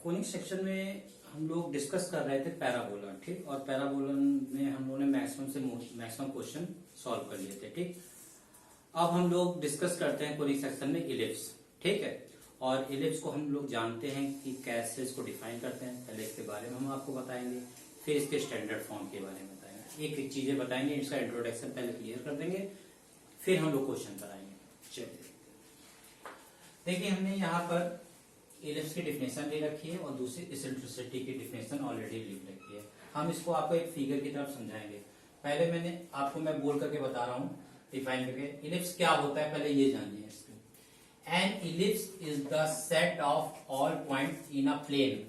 Conic section में हम लोग डिस्कस कर रहे थे पैराबोला, ठीक। और पैराबोला में हम लोगों ने मैक्सिमम क्वेश्चन सॉल्व कर लिए थे, ठीक। अब हम लोग डिस्कस करते हैं कोनिक सेक्शन में इलिप्स, ठीक है। और इलिप्स को हम लोग जानते हैं कि कैसे इसको डिफाइन करते हैं। पहले इसके बारे में हम आपको बताएंगे, फिर इसके स्टैंडर्ड फॉर्म के बारे में बताएंगे, एक एक चीजें बताएंगे। इसका इंट्रोडक्शन पहले क्लियर कर देंगे, फिर हम लोग क्वेश्चन कराएंगे। चलिए देखिए, हमने यहाँ पर इलिप्स की डिफिनेशन ले रखी है और दूसरी इसेंट्रिसिटी की डिफिनेशन ऑलरेडी लिख रखी है। हम इसको आपको एक फिगर की तरफ समझाएंगे। पहले मैं बोल करके बता रहा हूँ डिफाइन करके। इलिप्स क्या होता है पहले ये जानिए इसको। An ellipse is the set of all point in a plane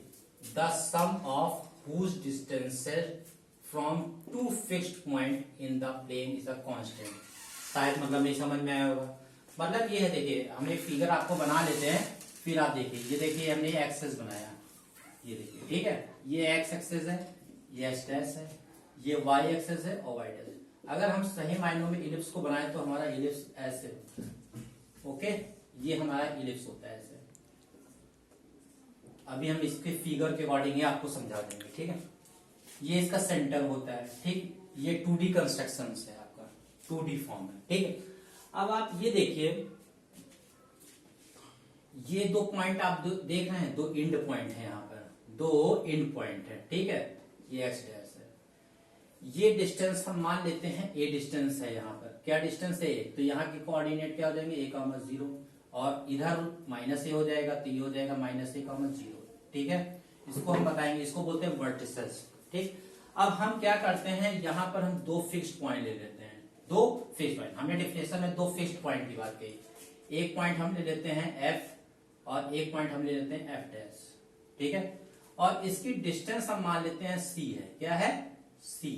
the sum of whose distances from two fixed point in the plane is a constant. शायद मतलब नहीं समझ में आया होगा। मतलब ये है, देखिए हम एक फिगर आपको बना लेते हैं, फिर आप देखिए। ये देखिए हमने ये एक्सेस बनाया, ये देखिए, ठीक है। ये एक्स एक्सेस है, ये एच डैश है, ये वाई एक्सेस है और वाई डैश है। अगर हम सही मायनों में इलिप्स को बनाए तो हमारा इलिप्स ऐसे होता है, ओके। ये हमारा इलिप्स होता है ऐसे। अभी हम इसके फिगर के अकॉर्डिंग आपको समझा देंगे, ठीक है। ये इसका सेंटर होता है, ठीक। ये 2D कंस्ट्रक्शन है आपका, 2D फॉर्म है, ठीक है। अब आप ये देखिए, ये दो पॉइंट आप देख रहे हैं, दो एंड पॉइंट है यहाँ पर, दो एंड पॉइंट है, ठीक है। ये एक्स डैश है। ये डिस्टेंस हम मान लेते हैं ए डिस्टेंस है। यहाँ पर क्या डिस्टेंस है? तो यहाँ के कोऑर्डिनेट क्या हो जाएंगे? a,0 और इधर माइनस ए हो जाएगा, तो ये हो जाएगा -a,0, ठीक है। इसको हम बताएंगे, इसको बोलते हैं वर्टिसेस, ठीक। अब हम क्या करते हैं, यहाँ पर हम दो फिक्स्ड पॉइंट ले लेते हैं, दो फिक्स्ड पॉइंट। हमने डिफिनेशन में दो फिक्स्ड पॉइंट की बात कही। एक पॉइंट हम ले लेते हैं एफ और एक पॉइंट हम ले लेते हैं एफ डैश, ठीक है। और इसकी डिस्टेंस हम मान लेते हैं सी है। क्या है? सी।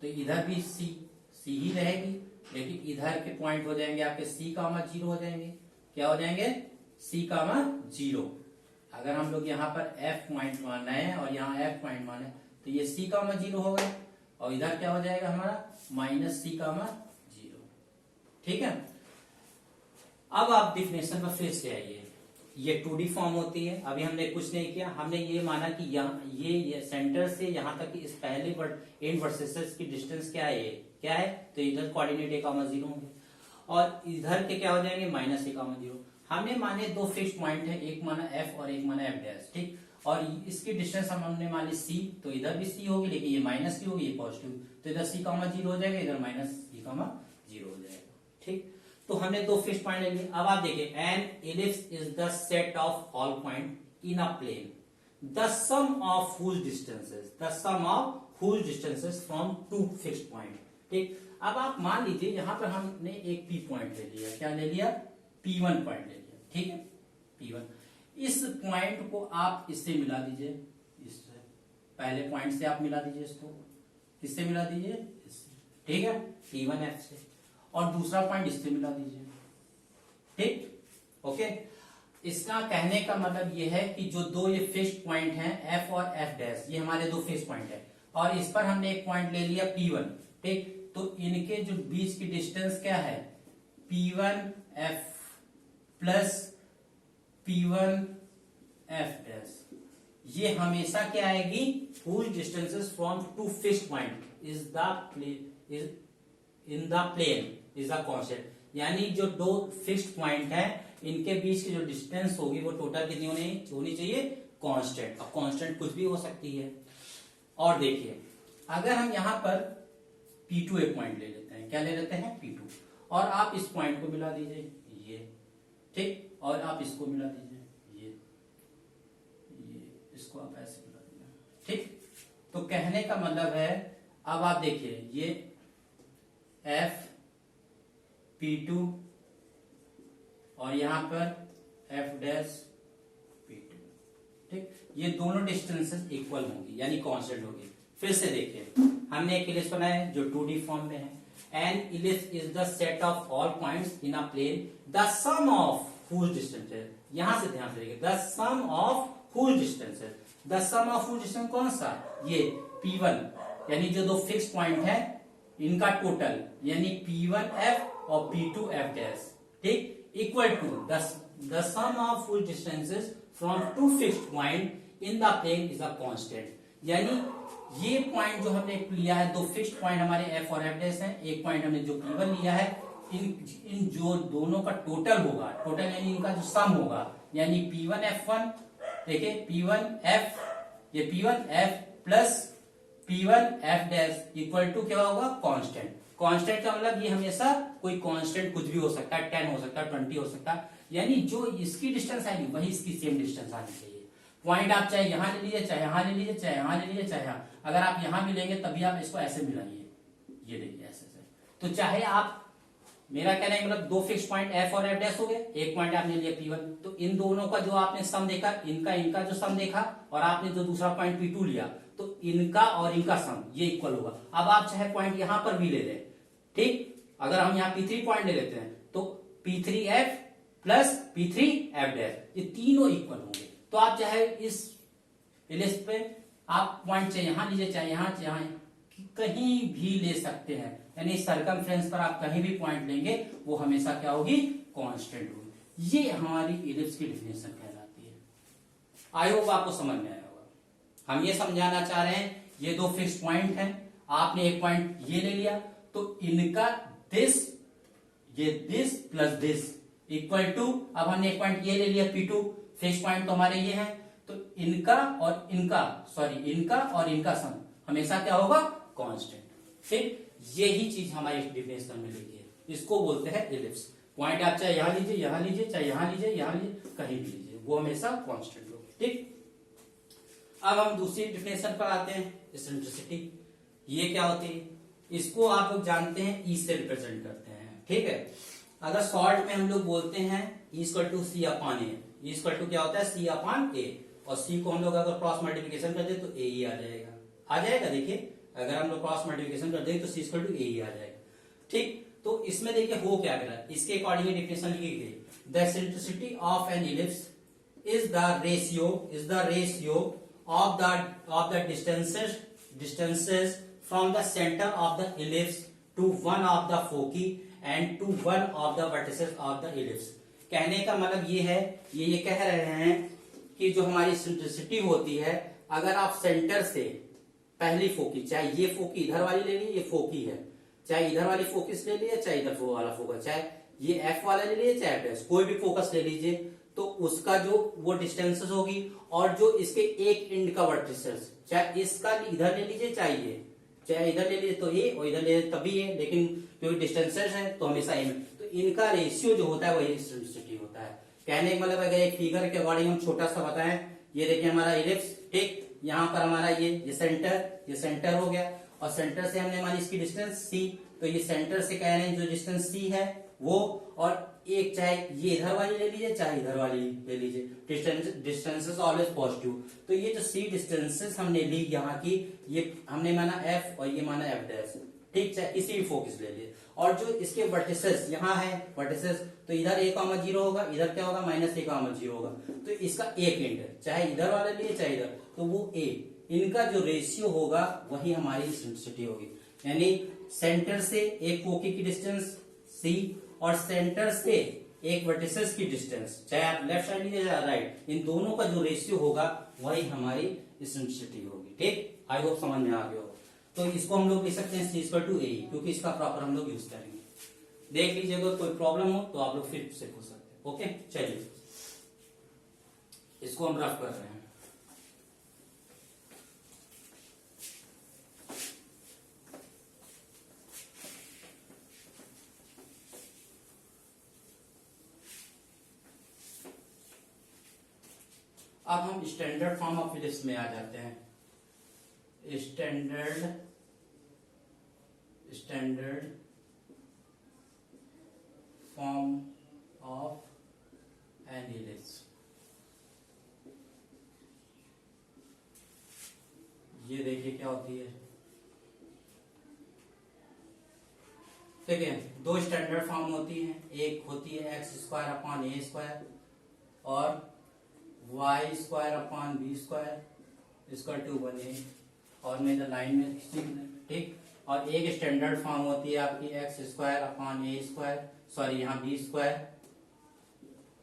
तो इधर भी सी ही रहेगी, लेकिन इधर के पॉइंट हो जाएंगे आपके C,0 हो जाएंगे। क्या हो जाएंगे? C,0। अगर हम लोग यहाँ पर F पॉइंट मानना है और यहाँ F पॉइंट माने, तो ये C,0 हो गए और इधर क्या हो जाएगा हमारा? -C,0, ठीक है। अब आप डिफिनेशन पर फिर से आइए। ये 2D फॉर्म होती है। अभी हमने कुछ नहीं किया, हमने ये माना कि यहाँ ये सेंटर से यहाँ तक की इस पहले एंड वर्सेस की डिस्टेंस क्या है? क्या है? तो इधर कोऑर्डिनेट a,0 होंगे और इधर के क्या हो जाएंगे? -a,0। हमने माने दो फिक्स्ड पॉइंट है, एक माना f और एक माना f डैश, ठीक। और इसकी डिस्टेंस हमने मानी c, तो इधर भी c होगी, लेकिन ये माइनस की होगी, ये पॉजिटिव, तो इधर C,0 हो जाएगा, इधर -c,0 हो जाएगा, ठीक। तो हमने दो फिक्स्ड पॉइंट ले लिए। अब आप देखिए, an ellipse is the set of all point in a plane the sum of whose distances from two fixed point, ठीक। अब आप मान लीजिए यहाँ पर हमने एक P पॉइंट ले लिया। क्या ले लिया? P1 पॉइंट ले लिया, ठीक है। P1, इस पॉइंट को आप इससे मिला दीजिए, इससे पहले पॉइंट से आप मिला दीजिए, इसको किससे मिला दीजिए? इससे, ठीक है, P1F से। और दूसरा पॉइंट इससे मिला दीजिए, ठीक, ओके। इसका कहने का मतलब ये है कि जो दो ये फिक्स्ड पॉइंट हैं F और F डैश, ये हमारे दो फिक्स्ड पॉइंट है और इस पर हमने एक पॉइंट ले लिया P1, ठीक। तो इनके जो बीच की डिस्टेंस क्या है? P1F plus P1F dash. ये हमेशा क्या आएगी? Whose distances from two fixed point in the plane is the constant. यानी जो दो फिक्स्ड पॉइंट है, इनके बीच की जो डिस्टेंस होगी वो टोटल कितनी होनी चाहिए? कांस्टेंट। अब कांस्टेंट कुछ भी हो सकती है। और देखिए, अगर हम यहां पर P2 एक पॉइंट ले लेते हैं, क्या ले लेते हैं? P2, और आप इस पॉइंट को मिला दीजिए, ये, ठीक, और आप इसको मिला दीजिए, ये इसको आप ऐसे मिला दीजिए, ठीक। तो कहने का मतलब है, अब आप देखिए, ये F P2 और यहां पर F डैश P2, ठीक। ये दोनों डिस्टेंसेस इक्वल होंगी, यानी कांस्टेंट होगी। फिर से देखिए, हमने एक इलिप्स बनाया है जो 2D फॉर्म में है। An ellipse is the set of all points in a plane the sum of whose distances. यहां से ध्यान से देखिए, the sum of whose distances. The sum of whose distance कौन सा? ये P1, यानी जो दो फिक्स पॉइंट है इनका टोटल, यानी P1F और P2F डैश, ठीक, equal to the sum of full distances from two fixed point in the plane is a constant. यानी ये पॉइंट जो हमने लिया है, दो फिक्स्ड पॉइंट हमारे एफ और एफ डैश है, एक पॉइंट हमने जो P1 लिया है, इन जो दोनों का टोटल होगा, टोटल यानी इनका जो सम होगा, यानी P1F1, देखिए P1F, ये P1F plus P1F dash equal to क्या होगा, कांस्टेंट। कांस्टेंट का मतलब ये हमेशा कोई कांस्टेंट कुछ भी हो सकता है, 10 हो सकता है, 20 हो सकता है, यानी जो इसकी डिस्टेंस आएगी वही इसकी सेम डिस्टेंस आनी चाहिए। पॉइंट आप चाहे यहां ले लीजिए, चाहे यहां ले लीजिए, चाहे यहां ले लीजिए, चाहे यहां, अगर आप यहां भी लेंगे तभी आप इसको ऐसे मिलाइए, ये देखिए ऐसे से। तो चाहे आप, मेरा कहना है मतलब दो फिक्स पॉइंट एफ और एफ डैश हो गए, एक पॉइंट आपने लिया P1, तो इन दोनों का जो आपने सम देखा, इनका जो सम देखा, और आपने जो दूसरा पॉइंट P2 लिया, तो इनका और इनका सम ये इक्वल होगा। अब आप चाहे पॉइंट यहां पर भी ले लें, ठीक, अगर हम यहाँ P3 पॉइंट ले लेते हैं तो P3F प्लस P3F डैश, ये तीनों इक्वल होंगे। तो आप चाहे इस लिस्ट पे आप पॉइंट चाहे यहां लीजिए, चाहे यहां, चाहे कहीं भी ले सकते हैं, यानी सर्कमफ्रेंस पर आप कहीं भी पॉइंट लेंगे वो हमेशा क्या होगी, कांस्टेंट होगी। ये हमारी इलिप्स की डिफिनेशन कहलाती है। आई होप आपको समझ में आया होगा। हम ये समझाना चाह रहे हैं, ये दो फिक्स पॉइंट हैं, आपने एक पॉइंट ये ले लिया, तो इनका दिस, ये this plus this equal to, अब हमने एक पॉइंट ये ले लिया P2, फिक्स पॉइंट तो हमारे ये हैं, तो इनका और इनका, सॉरी इनका और इनका सम हमेशा क्या होगा, कांस्टेंट। फिर यही चीज हमारी डिफिनेशन में लिखी है, इसको बोलते हैं इलिप्स। पॉइंट आप चाहे यहां लीजिए, यहां लीजिए, चाहे यहां लीजिए, यहां लीजिए, कहीं भी लीजिए, वो हमेशा कांस्टेंट होगी, ठीक। अब हम दूसरी डिफिनेशन पर आते हैं, इसेंट्रिसिटी। ये क्या होती है, इसको आप लोग जानते हैं, ई से रिप्रेजेंट करते हैं, ठीक है। अगर शॉर्ट में हम लोग बोलते हैं E = C/A, E क्या होता है, C/A, और C को हम लोग अगर क्रॉस मल्टीप्लिकेशन कर दे तो A ही आ जाएगा, आ जाएगा। देखिए अगर हम लोग क्रॉस मल्टीप्लिकेशन कर दें तो C = A ही आ जाएगा, ठीक। तो इसमें देखिए हो क्या करा, इसके अकॉर्डिंग डिफिनेशन लिखी गई, the eccentricity of N ellipse is the ratio of the distances from the center of the ellipse to one of the foci and to one of the vertices of the ellipse। कहने का मतलब ये है, ये कह रहे हैं कि जो हमारी इसेंट्रिसिटी होती है, अगर आप सेंटर से पहली फोकी, चाहे ये फोकी इधर वाली ले ली, ये फोकी है, चाहे इधर वाली फोकस ले लिए, चाहे इधर वाला फोकस, चाहे ये F वाला ले लीजिए, चाहे F, कोई भी फोकस ले लीजिए, तो उसका जो वो डिस्टेंसेस होगी, और जो इसके एक एंड का वर्टिसेस, चाहे इसका इधर ले लीजिए, चाहे इधर ले लीजिए तो ये, और इधर ले लीजिए तभी ये, लेकिन क्योंकि डिस्टेंसेस है तो हमेशा ये, तो इनका रेशियो जो होता है वही इसेंट्रिसिटी होता है। कहने का मतलब अगर एक फिगर के अकॉर्डिंग हम छोटा सा बताएं, ये देखिए हमारा इलिप्स, ठीक, यहाँ पर हमारा ये सेंटर हो गया, और सेंटर से हमने हमारी इसकी डिस्टेंस C, तो ये सेंटर से कह रहे हैं जो डिस्टेंस C है वो, और एक चाहे ये इधर वाली ले लीजिए, चाहे इधर वाली ले लीजिए, डिस्टेंसेस ऑलवेज पॉजिटिव। तो ये जो C डिस्टेंसेस हमने ली यहाँ की, ये हमने माना F और ये माना F डैश, ठीक, चाहे किसी भी फोकस ले लीजिए। और जो इसके वर्टिसेस यहाँ है, वर्टिसेस, तो इधर A,0 होगा, इधर क्या होगा, -A,0 होगा, तो इसका एक एंड है, चाहे इधर वाले लिए चाहे इधर, तो वो A, इनका जो रेशियो होगा वही हमारी इसेंट्रिसिटी होगी। यानी सेंटर से एक फोकी की डिस्टेंस C, और सेंटर से एक वर्टिसेस की डिस्टेंस, चाहे आप लेफ्ट साइड लीजिए या राइट, इन दोनों का जो रेशियो होगा वही हमारी इसेंट्रिसिटी होगी, ठीक। आई होप समझ में आ गया हो। तो इसको हम लोग लिख सकते हैं C = A, क्योंकि इसका प्रॉपर हम लोग यूज करेंगे। देख लीजिएगा, कोई प्रॉब्लम हो तो आप लोग फिर से पूछ सकते हैं, ओके। चलिए इसको हम रफ कर रहे हैं। अब हम स्टैंडर्ड फॉर्म ऑफ इलिप्स में आ जाते हैं। Standard form of N ellipse, ये देखिए क्या होती है, ठीक है। दो स्टैंडर्ड फॉर्म होती हैं, एक होती है x² और y² 1a, और मैं इधर लाइन में ठीक। और एक स्टैंडर्ड फॉर्म होती है आपकी x² यहाँ b²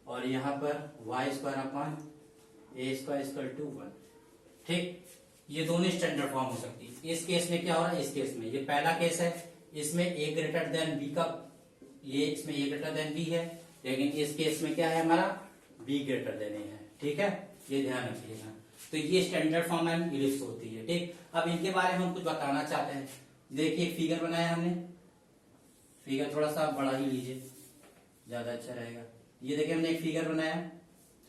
और यहाँ पर y² अपॉन a² 1। ठीक, ये दोनों स्टैंडर्ड फॉर्म हो सकती है। इस केस में क्या हो रहा है, इस केस में ये पहला केस है, इसमें a ग्रेटर देन b का, ये इसमें a ग्रेटर देन b है, लेकिन इस केस में क्या है हमारा b ग्रेटर देन a है। ठीक है, ये ध्यान रखिएगा। तो ये स्टैंडर्ड फॉर्म एंड इलिप्स होती है। ठीक, अब इनके बारे में हम कुछ बताना चाहते हैं। देखिए फिगर बनाया हमने, फिगर थोड़ा सा बड़ा ही लीजिए, ज्यादा अच्छा रहेगा। ये देखिए हमने एक फिगर बनाया।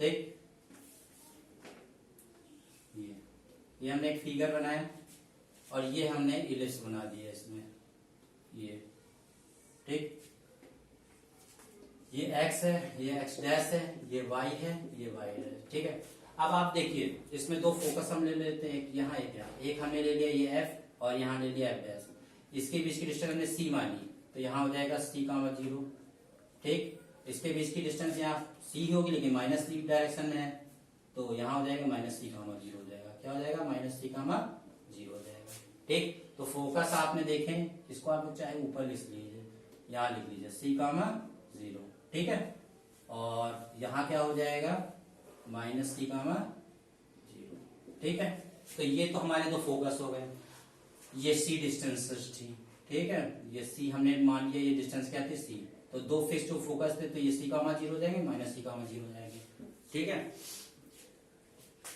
ठीक, ये हमने एक फिगर बनाया और ये हमने इलिप्स बना दिया इसमें, ये। ठीक, ये x है, ये x डैश है, ये y है, ये y है। ठीक है, अब आप देखिए इसमें दो फोकस हम ले लेते हैं, एक यहाँ एक यहाँ। एक हमने ले लिया ये f और यहाँ ले लिया f डैश। इसके बीच की डिस्टेंस हमने c मानी, तो यहाँ हो जाएगा c, 0। ठीक, इसके बीच की डिस्टेंस यहाँ c होगी लेकिन माइनस c डायरेक्शन में है, तो यहाँ हो जाएगा -c, 0 हो जाएगा। क्या हो जाएगा, -c, 0 हो जाएगा। ठीक, तो फोकस आपने देखें, इसको आप चाहे ऊपर लिख लीजिए, यहाँ लिख लीजिए c, 0। ठीक है, और यहाँ क्या हो जाएगा -c, 0। ठीक है, तो ये तो हमारे दो फोकस हो गए। ये c डिस्टेंसेस थी। ठीक है, ये c हमने मान लिया, ये डिस्टेंस क्या थी c, तो दो फिक्स्ड फोकस थे, तो ये c, 0 हो जाएंगे, -c, 0 हो जाएंगे। ठीक है,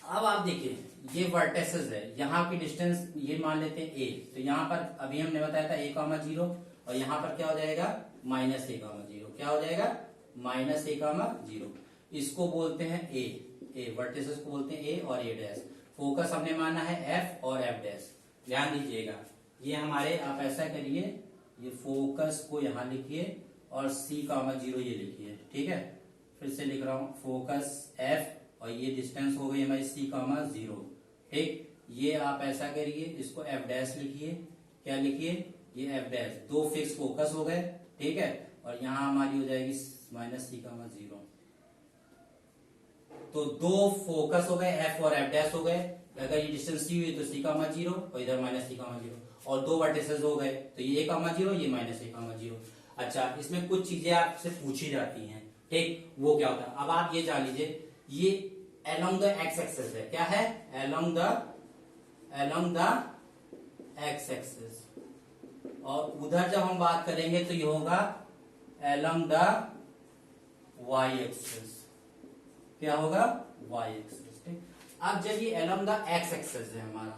अब आप देखिए ये वर्टेसेस है, यहाँ की डिस्टेंस ये मान लेते हैं a, तो यहाँ पर अभी हमने बताया था a, 0, और यहाँ पर क्या हो जाएगा -a, 0। क्या हो जाएगा -a, 0। इसको बोलते हैं a वर्टेसेस को बोलते हैं a और a डैश। फोकस हमने माना है f और f डैश। ध्यान दीजिएगा, ये हमारे, आप ऐसा करिए, ये फोकस को यहाँ लिखिए और c, 0 ये लिखिए। ठीक है, फिर से लिख रहा हूं, फोकस f और ये डिस्टेंस हो गई हमारी c, 0। ठीक, ये आप ऐसा करिए, इसको f डैश लिखिए। क्या लिखिए, ये f डैश, दो फिक्स फोकस हो गए। ठीक है, और यहाँ हमारी हो जाएगी -c, 0। तो दो फोकस हो गए, f और f डैश हो गए। अगर ये डिस्टेंस c हुई तो c, 0 और इधर -c, 0, और दो वर्टिसेस हो गए, तो ये a, 0, ये -a, 0। अच्छा, इसमें कुछ चीजें आपसे पूछी जाती हैं। ठीक, वो क्या होता है, अब आप ये जान लीजिए, ये along the x axis है। क्या है, along the x axis, और उधर जब हम बात करेंगे तो ये होगा along the y axis। क्या होगा, y axis। ठीक, अब जब ये along the x axis है हमारा,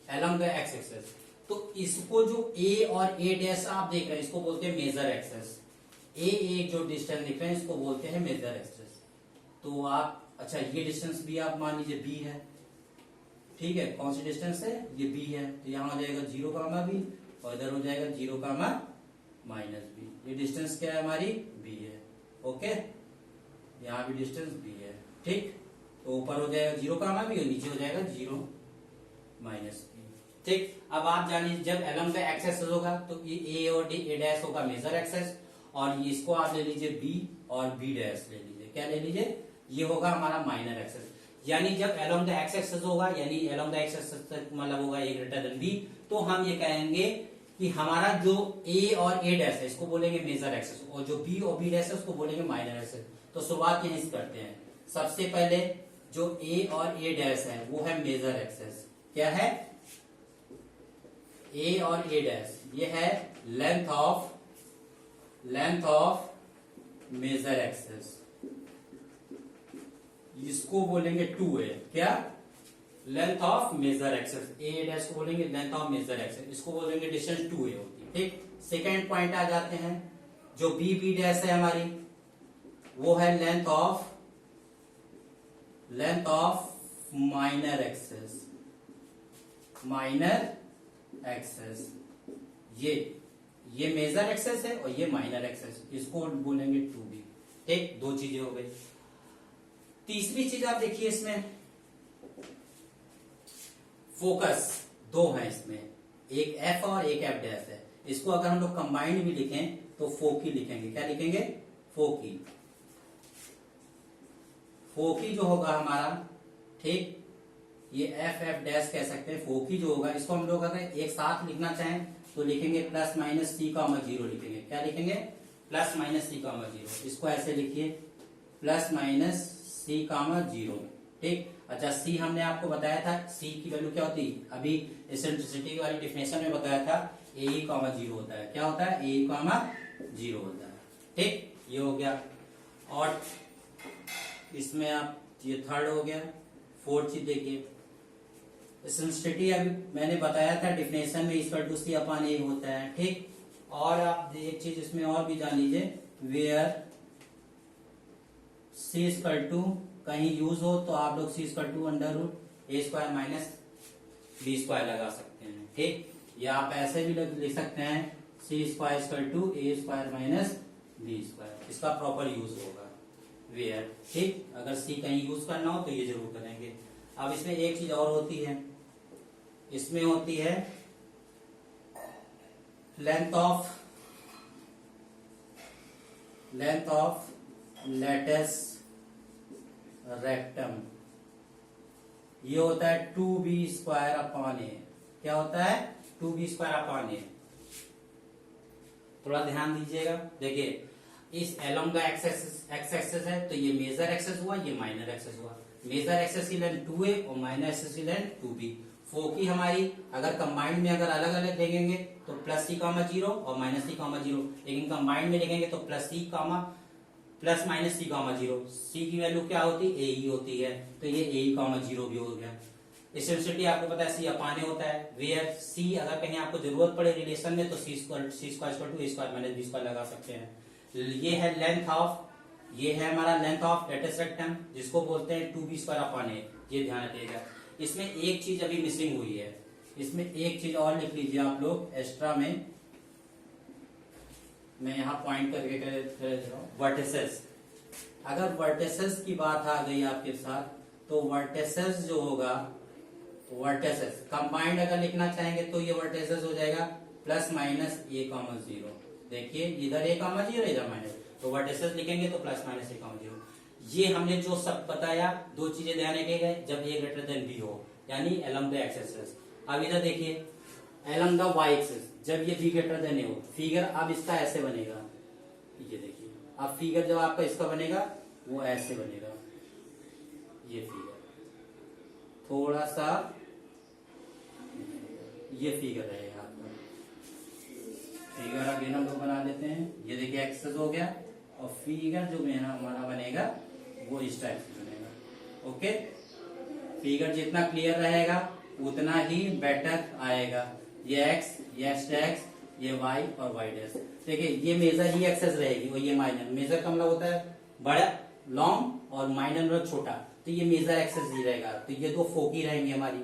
along the x axis, तो इसको जो a और a डैश आप देख रहे हैं, इसको बोलते हैं मेजर एक्सेस। a जो डिस्टेंस दिख रहे हैं, इसको बोलते हैं मेजर एक्सेस। तो आप, अच्छा, ये डिस्टेंस भी आप मान लीजिए b है। ठीक है, कौन सी डिस्टेंस है, ये b है, तो यहाँ हो जाएगा 0, b, और इधर हो जाएगा 0, -b। ये डिस्टेंस क्या है हमारी, b है। ओके, यहाँ भी डिस्टेंस b है। ठीक, तो ऊपर हो जाएगा 0, b, और नीचे हो जाएगा 0, -b। ठीक, अब आप जानिए, जब along the x axis होगा तो ये a और a डैश होगा मेजर एक्सेस, और इसको आप ले लीजिए b और b डैश ले लीजिए। क्या ले लीजिए, ये होगा हमारा माइनर एक्सेस। यानी जब along the x axis होगा, यानी along the x axis मतलब होगा a ग्रेटर देन b, तो हम ये कहेंगे कि हमारा जो a और a डैश है, इसको बोलेंगे मेजर एक्सेस, और जो b और b डैश है, उसको बोलेंगे माइनर एक्सेस। तो शुरुआत यहीं से करते हैं। सबसे पहले जो a और a डैश है वो है मेजर एक्सेस। क्या है, a और a डैश, ये है लेंथ ऑफ मेजर एक्सेस, इसको बोलेंगे 2a। क्या, length of major axis, a dash को बोलेंगे लेंथ ऑफ मेजर एक्सेस, इसको बोलेंगे डिस्टेंस 2a होती है। ठीक, सेकेंड पॉइंट आ जाते हैं, जो b डैश है हमारी, वो है लेंथ ऑफ माइनर एक्सेस। ये मेजर एक्सेस है और ये माइनर एक्सेस, इसको बोलेंगे 2b। ठीक, दो चीजें हो गई। तीसरी चीज आप देखिए, इसमें फोकस दो है, इसमें एक f और एक f डैश है। इसको अगर हम लोग कंबाइंड भी लिखें तो फोकी लिखेंगे। क्या लिखेंगे, फोकी जो होगा हमारा। ठीक, ये f डैश कह सकते हैं। फोकी जो होगा, इसको हम लोग अगर एक साथ लिखना चाहें तो लिखेंगे +-c, 0 लिखेंगे। क्या लिखेंगे, +-c, 0। इसको ऐसे लिखिए, प्लस माइनस सी कामा जीरो। ठीक, अच्छा सी हमने आपको बताया था, सी की वैल्यू क्या होती, अभी एसेंट्रिसिटी वाली डिफिनेशन में बताया था, ए कामा जीरो होता है। क्या होता है, ए कामा जीरो होता है। ठीक, ये हो गया। और इसमें आप, ये थर्ड हो गया। फोर्थ चीज देखिए, एसेंट्रिसिटी अभी मैंने बताया था डिफिनेशन में, इक्वल टू सी अपॉन ए होता है। ठीक, और आप एक चीज इसमें और भी जान लीजिए, वेयर सी इक्वल टू कहीं यूज हो तो आप लोग C equal to under root A square minus B square लगा सकते हैं। ठीक, या आप ऐसे भी लिख सकते हैं, C square equal to A square minus B square. इसका प्रॉपर यूज होगा वेयर। ठीक, अगर सी कहीं यूज करना हो तो ये जरूर करेंगे। अब इसमें एक चीज और होती है, इसमें होती है लेंथ ऑफ लेटेस रेक्टम। ये होता है 2b स्क्वायर अपॉन ए। क्या होता है, 2b स्क्वायर अपॉन ए। थोड़ा ध्यान दीजिएगा, देखिए इस एलॉन्ग का एक्स एक्सेस है, तो ये मेजर एक्सेस हुआ, ये माइनर एक्सेस हुआ। मेजर एक्सेस की लेंथ 2a और माइनर एक्सेस की लेंथ 2b। फोकी हमारी अगर कंबाइंड में अगर अलग अलग लिखेंगे तो प्लस सी कामा जीरो और माइनस सी कामा जीरो, लेकिन कंबाइंड में लिखेंगे तो प्लस माइनस सी कामा जीरो। सी की वैल्यू क्या होती है, ए ही होती है, तो ये ए कामा जीरो भी हो गया। एसेंशियलिटी आपको पता है सी अपाने होता है, वेयर सी अगर कहीं आपको जरूरत पड़े रिलेशन में तो C square to A square minus B square लगा सकते हैं। ये है लेंथ ऑफ, ये है हमारा लेंथ ऑफ लेटेस्ट रेक्टम, जिसको बोलते हैं 2b स्क्वायर अपॉन ए। ये ध्यान रखिएगा। इसमें एक चीज अभी मिसिंग हुई है, इसमें एक चीज और लिख लीजिए आप लोग एक्स्ट्रा में, मैं यहाँ पॉइंट करके कर दे रहा हूँ, वर्टिसेस। अगर वर्टिसेस की बात आ गई आपके साथ, तो वर्टिसेस जो होगा, वर्टिसेस कंबाइंड अगर लिखना चाहेंगे तो ये वर्टिसेस हो जाएगा प्लस माइनस ए कामा जीरो। देखिए इधर ए कामा जीरो, इधर माइनस, तो वर्टिसेस लिखेंगे तो प्लस माइनस ए कामा जीरो। ये हमने जो सब बताया, दो चीजें ध्यान रखिएगा, जब ए ग्रेटर देन बी हो, यानी along the एक्सेस। अब इधर देखिए along the y एक्सेस, जब ये बी ग्रेटर देन ए हो, फिगर अब इसका ऐसे बनेगा। ये देखिए अब फिगर जब आपका इसका बनेगा वो ऐसे बनेगा। ये फिगर थोड़ा सा, ये फिगर रहेगा आपका। फिगर अगेन हम लोग बना लेते हैं। ये देखिए एक्सेस हो गया, और फिगर जो मेरा हमारा बनेगा वो इस टाइप से बनेगा। ओके, फिगर जितना क्लियर रहेगा उतना ही बेटर आएगा। ये एक्स, ये एक्स, ये वाई और वाई डैश। देखिए ये मेजर ही एक्सेस रहेगी और ये माइनर। मेजर का मतलब होता है बड़ा लॉन्ग और माइनर मतलब छोटा, तो ये मेजर एक्सेस ही रहेगा। तो ये दो फोकी रहेंगी हमारी,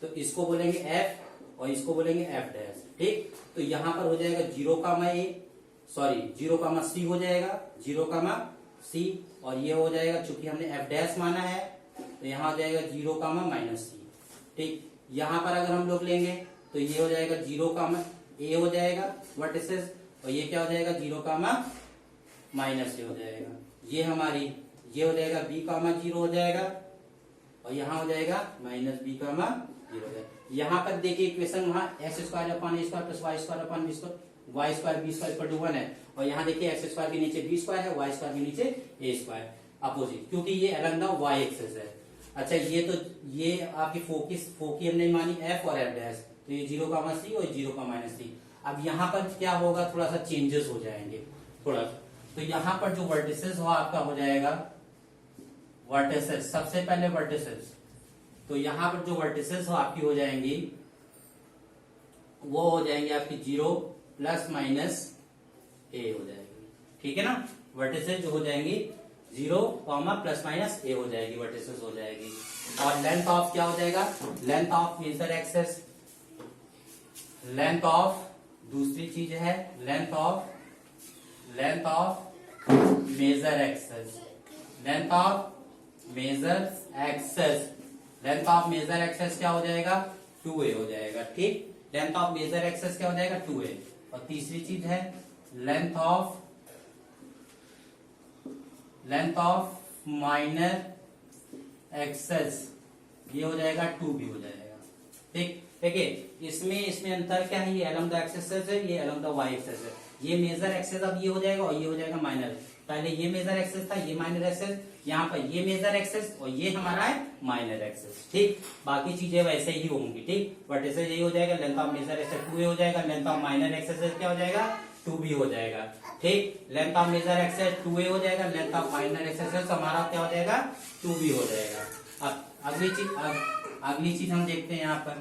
तो इसको बोलेंगे एफ और इसको बोलेंगे एफ डैश। ठीक, तो यहां पर हो जाएगा 0,सी हो जाएगा, 0,सी, और ये हो जाएगा चूंकि हमने एफ डैश माना है तो यहाँ हो जाएगा 0,-सी। ठीक, यहां पर अगर हम लोग लेंगे तो ये हो जाएगा 0, हो जाएगा वर्टिसेस, और ये क्या हो जाएगा 0,-ए हो जाएगा। ये हमारी, ये हो जाएगा b,0 हो जाएगा, और यहाँ हो जाएगा -b,0 हो जाएगा। यहाँ पर देखिए इक्वेशन, वहां x square upon a square plus y square upon b square equal to 1 है, और यहाँ देखिए एक्स स्क्वायर के नीचे बी स्क्वायर है, वाई स्क्वायर के नीचे ए स्क्वायर अपोजिट, क्योंकि ये अलग द वाई एक्सेस है। अच्छा ये आपकी फोकी हमने मानी एफ और एफ डैश, तो ये 0,सी और 0,-सी। अब यहाँ पर क्या होगा, थोड़ा सा चेंजेस हो जाएंगे थोड़ा सा। तो यहाँ पर जो वर्टिसेस हो आपका हो जाएगा वर्टिसेस, सबसे पहले वर्टिसेस, तो यहाँ पर जो वर्टिसेस हो आपकी हो जाएंगी वो हो जाएंगे आपकी 0,+-ए हो जाएगी। ठीक है ना, वर्टिसेस जो हो जाएंगी 0,+-ए हो जाएगी, वर्टिसेस हो जाएगी। और लेंथ ऑफ क्या हो जाएगा, length of major axis, length of दूसरी चीज है length of major axis, length of major axis क्या हो जाएगा 2a हो जाएगा। ठीक, लेंथ ऑफ मेजर एक्सेस क्या हो जाएगा 2a। और तीसरी चीज है लेंथ ऑफ माइनर एक्सेस, ये हो जाएगा 2b हो जाएगा। ठीक, देखिए इसमें अंतर क्या है, ये along the एक्सेस है, ये along the y एक्सेस है। ये मेजर एक्सेस अब ये हो जाएगा और ये हो जाएगा माइनर। पहले ये मेजर एक्सेस था, ये माइनर एक्सेस, यहाँ पर ये मेजर एक्सेस और ये हमारा है माइनर एक्सेस। ठीक, बाकी चीजें वैसे ही होंगी। ठीक, बट ऐसे यही हो जाएगा, length of major axis 2a हो जाएगा, लेंथ ऑफ माइनर एक्सेस क्या हो जाएगा 2b हो जाएगा। ठीक, length of major axis 2a हो जाएगा, लेंथ ऑफ माइनर एक्सेस हमारा क्या हो जाएगा 2b हो जाएगा। अब अगली चीज हम देखते हैं यहाँ पर,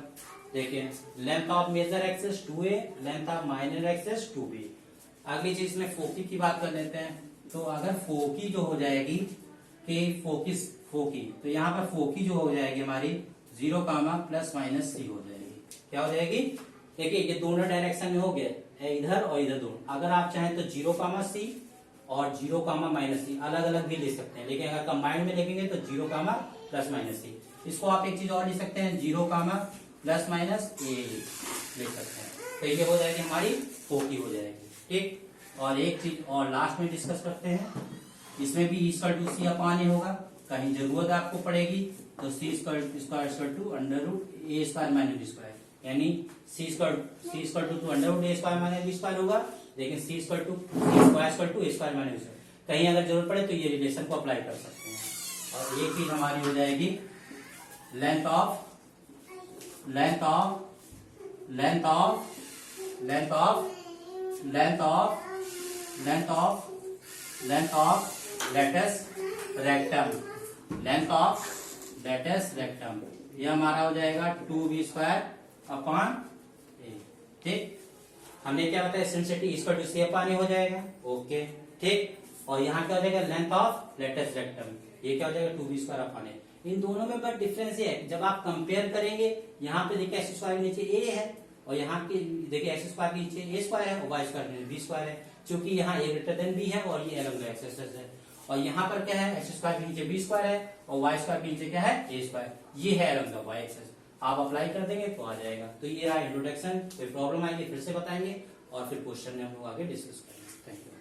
देखिए length of major axis 2a, length of minor axis 2b। अगली चीज में फोकी की बात कर लेते हैं। तो अगर फोकी जो हो जाएगी कि फोकी, तो यहाँ पर फोकी जो हो जाएगी हमारी 0, ±c हो जाएगी। क्या हो जाएगी, देखिए ये दोनों डायरेक्शन में हो गया, इधर और इधर दोनों। अगर आप चाहें तो 0, c और 0, -c अलग अलग भी ले सकते हैं, लेकिन अगर कंबाइंड में लिखेंगे तो 0, ±c। इसको आप एक चीज और लिख सकते हैं, 0, ±a लिख सकते हैं। तो ये हो जाएगी हमारी फोकी हो जाएगी। ठीक, और एक चीज और लास्ट में डिस्कस करते हैं, इसमें भी E=c/a होगा। कहीं जरूरत आपको पड़ेगी तो c² √a²-b², यानी c² to √a² होगा, लेकिन c² to a²-b²। कहीं अगर जरूरत पड़े तो ये रिलेशन को अप्लाई कर सकते हैं। और एक चीज हमारी हो जाएगी लेंथ ऑफ लेटस रेक्टम, ये हमारा हो जाएगा 2b²/a। ठीक, हमने क्या बताया, एसेंशियलिटी E=c/a हो जाएगा। ओके, ठीक, और यहाँ क्या हो जाएगा लेंथ ऑफ लेटस रेक्टम, ये क्या हो जाएगा 2b²/a। इन दोनों में बस डिफरेंस ये है, जब आप कंपेयर करेंगे, यहाँ पे देखिए x² के नीचे a है और यहाँ के देखिए x² के नीचे a² है और y² के नीचे b² है। चूंकि यहाँ a > b है और ये along the x axis है, और यहाँ पर क्या है x² के नीचे b² है और y² के नीचे क्या है a², ये है along the y axis। आप अप्लाई कर देंगे तो आ जाएगा। तो ये रहा इंट्रोडक्शन। कोई प्रॉब्लम आएगी फिर से बताएंगे और फिर क्वेश्चन में हम लोग आगे डिस्कस करेंगे। Thank you.